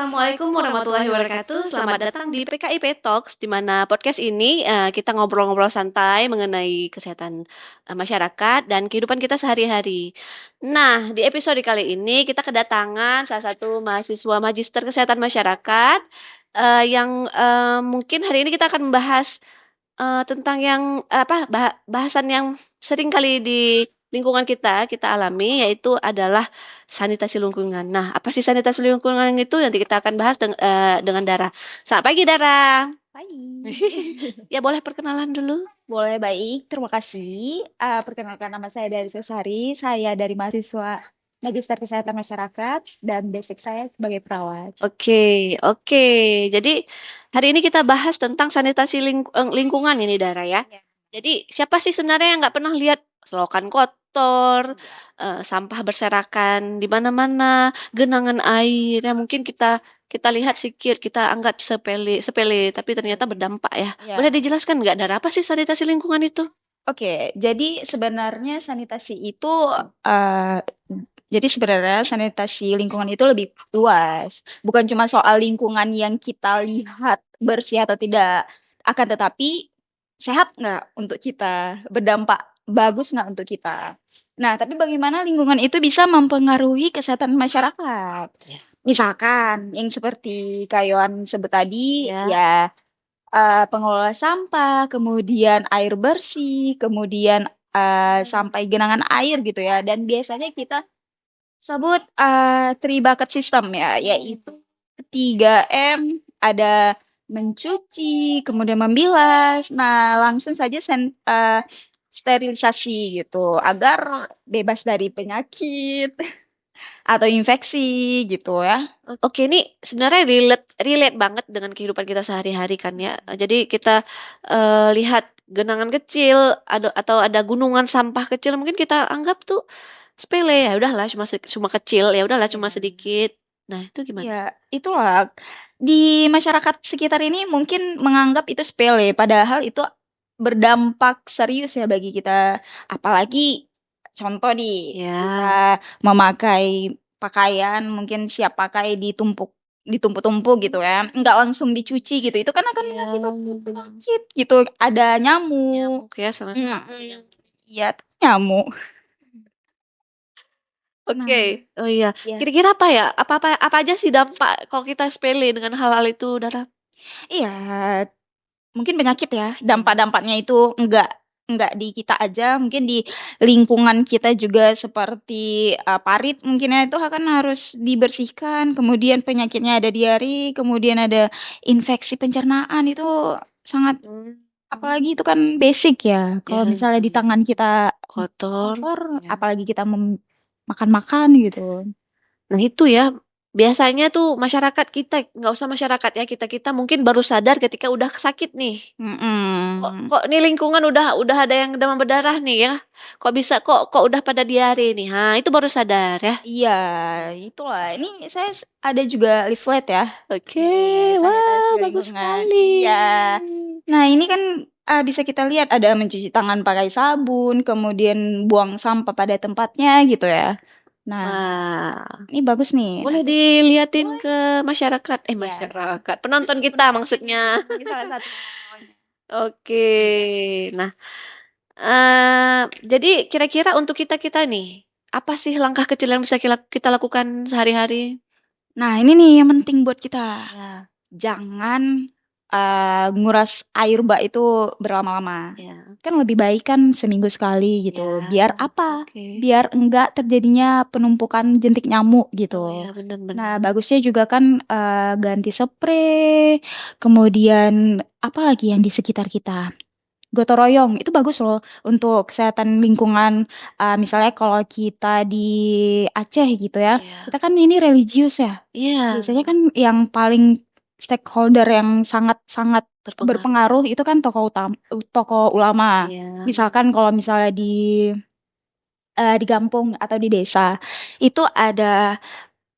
Assalamualaikum warahmatullahi wabarakatuh. Selamat datang di PKIP Talks, di mana podcast ini kita ngobrol-ngobrol santai mengenai kesehatan masyarakat dan kehidupan kita sehari-hari. Nah, di episode kali ini kita kedatangan salah satu mahasiswa Magister Kesehatan Masyarakat yang mungkin hari ini kita akan membahas tentang yang bahasan yang sering kali di lingkungan kita alami, yaitu adalah sanitasi lingkungan. Nah, apa sih sanitasi lingkungan itu? Nanti kita akan bahas dengan Dara. Selamat pagi, Dara. Hai. Ya, boleh perkenalan dulu? Boleh, baik. Terima kasih. Perkenalkan, nama saya dari Sesari. Saya dari mahasiswa Magister Kesehatan Masyarakat dan basic saya sebagai perawat. Oke, oke. Jadi, hari ini kita bahas tentang sanitasi lingkungan ini, Dara ya. Ya. Jadi, siapa sih sebenarnya yang nggak pernah lihat selokan kotor, sampah berserakan di mana-mana, genangan air yang mungkin kita lihat sikit, kita anggap sepele, tapi ternyata berdampak ya. Ya. Boleh dijelaskan nggak, Dara, apa sih sanitasi lingkungan itu? Oke, jadi sebenarnya sanitasi itu jadi sebenarnya sanitasi lingkungan itu lebih luas. Bukan cuma soal lingkungan yang kita lihat bersih atau tidak, akan tetapi sehat nggak untuk kita, berdampak bagus nggak untuk kita. Nah, tapi bagaimana lingkungan itu bisa mempengaruhi kesehatan masyarakat? Ya. Misalkan yang seperti Kayuan sebut tadi, Ya. ya pengelola sampah, kemudian air bersih, kemudian sampai genangan air gitu ya. Dan biasanya kita sebut three bucket system ya, yaitu 3M, ada mencuci, kemudian membilas. Nah, langsung saja sterilisasi gitu agar bebas dari penyakit atau infeksi gitu ya. Oke, ini sebenarnya relate banget dengan kehidupan kita sehari-hari kan ya. Jadi kita lihat genangan kecil atau ada gunungan sampah kecil, mungkin kita anggap tuh sepele, ya udahlah cuma kecil, ya udahlah cuma sedikit. Nah, itu gimana? Ya, itulah di masyarakat sekitar ini mungkin menganggap itu sepele, padahal itu berdampak serius ya bagi kita. Apalagi contoh nih, Ya. kita memakai pakaian mungkin siap pakai ditumpuk-tumpuk gitu ya, nggak langsung dicuci gitu. Itu kan akan mengakibatkan penyakit gitu, ada nyamuk. Nyamuk ya, sangat. Iya, nyamuk. Oke. Oh iya. Ya. Kira-kira apa ya? Apa aja sih dampak kalau kita sepele dengan hal-hal itu, Dara? Iya, mungkin penyakit ya, dampak-dampaknya itu enggak di kita aja, mungkin di lingkungan kita juga seperti, parit mungkin ya, itu akan harus dibersihkan, kemudian penyakitnya ada diare, kemudian ada infeksi pencernaan, itu sangat apalagi itu kan basic ya, kalau Ya. misalnya di tangan kita Kotor. Ya. apalagi kita makan-makan gitu. Nah itu ya, biasanya tuh masyarakat kita, nggak usah masyarakat ya, kita mungkin baru sadar ketika udah sakit nih. Kok nih lingkungan udah ada yang demam berdarah nih ya. Kok udah pada diare nih. Itu baru sadar ya. Iya, itulah. Ini saya ada juga leaflet ya. Oke, Sanitasi wah bagus lingkungan. sekali. Iya. Nah, ini kan bisa kita lihat ada mencuci tangan pakai sabun, kemudian buang sampah pada tempatnya gitu ya. Nah, Wah, ini bagus nih. boleh Nanti diliatin boleh. ke masyarakat. Ya. Masyarakat. Penonton kita maksudnya. Ini salah satu. Oke. Nah, jadi kira-kira untuk kita-kita nih, apa sih langkah kecil yang bisa kita lakukan sehari-hari? Nah, ini nih yang penting buat kita. Ya. Jangan nguras air bak itu berlama-lama. Ya. Kan lebih baik kan seminggu sekali gitu. Ya, Biar apa? oke. Biar enggak terjadinya penumpukan jentik nyamuk gitu. Oh ya, benar-benar. Nah, bagusnya juga kan ganti spray, kemudian apa lagi yang di sekitar kita? Gotong royong itu bagus loh untuk kesehatan lingkungan. Misalnya kalau kita di Aceh gitu ya, Iya. kita kan ini religius ya. Iya. Biasanya kan yang paling stakeholder yang sangat-sangat berpengaruh itu kan tokoh ulama. Iya. Misalkan kalau misalnya di kampung atau di desa itu ada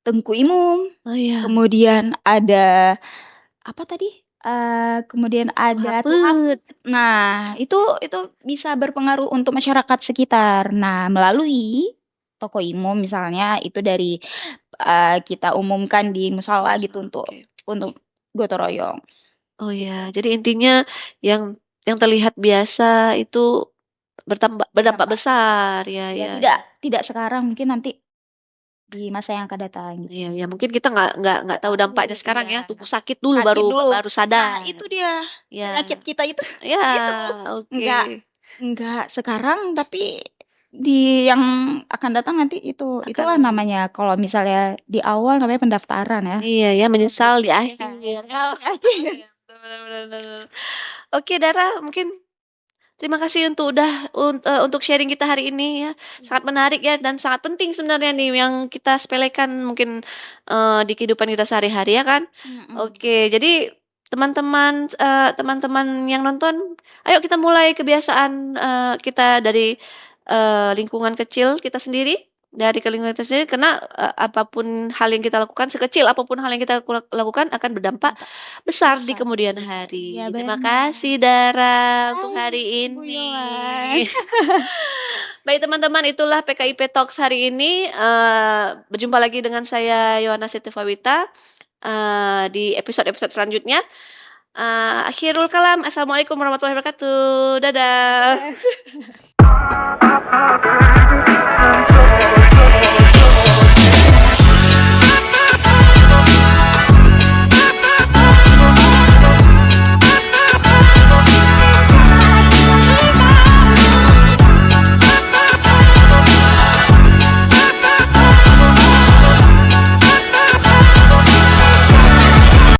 Tengku Imum, Oh iya. kemudian ada apa tadi? Kemudian ada Hapet. Nah, itu bisa berpengaruh untuk masyarakat sekitar. Nah, melalui toko Imum misalnya itu dari kita umumkan di mushola gitu Oke. untuk gotong royong. Oh ya, jadi intinya yang terlihat biasa itu berdampak Berdampak. besar. Ya, Ya ya, tidak ya. tidak sekarang, mungkin nanti di masa yang akan datang gitu. Iya, ya mungkin kita nggak tahu dampaknya sekarang ya. Iya. Tunggu sakit dulu Sakit dulu. baru Nah, sadar. itu dia Ya, penyakit kita itu. ya, Itu oke. enggak sekarang, tapi di yang akan datang nanti itulah Akan, namanya, kalau misalnya di awal namanya pendaftaran ya. iya ya, menyesal di akhir. Oke, Dara, mungkin terima kasih untuk sharing kita hari ini ya. Sangat menarik ya dan sangat penting sebenarnya nih yang kita sepelekan mungkin di kehidupan kita sehari-hari ya kan. Mm-mm. Oke, jadi teman-teman yang nonton, ayo kita mulai kebiasaan kita dari lingkungan kecil kita sendiri, dari ke lingkungan kita sendiri karena apapun hal yang kita lakukan, sekecil apapun hal yang kita lakukan akan berdampak Dampak besar di besar. kemudian Ya hari. Terima benar. kasih Dara untuk Hai, hari Bu ini. Yolan. Baik teman-teman, itulah PKIP Talks hari ini. Berjumpa lagi dengan saya Yohana Setifawita di episode-episode selanjutnya. Akhirul kalam. Assalamualaikum warahmatullahi wabarakatuh. Dadah.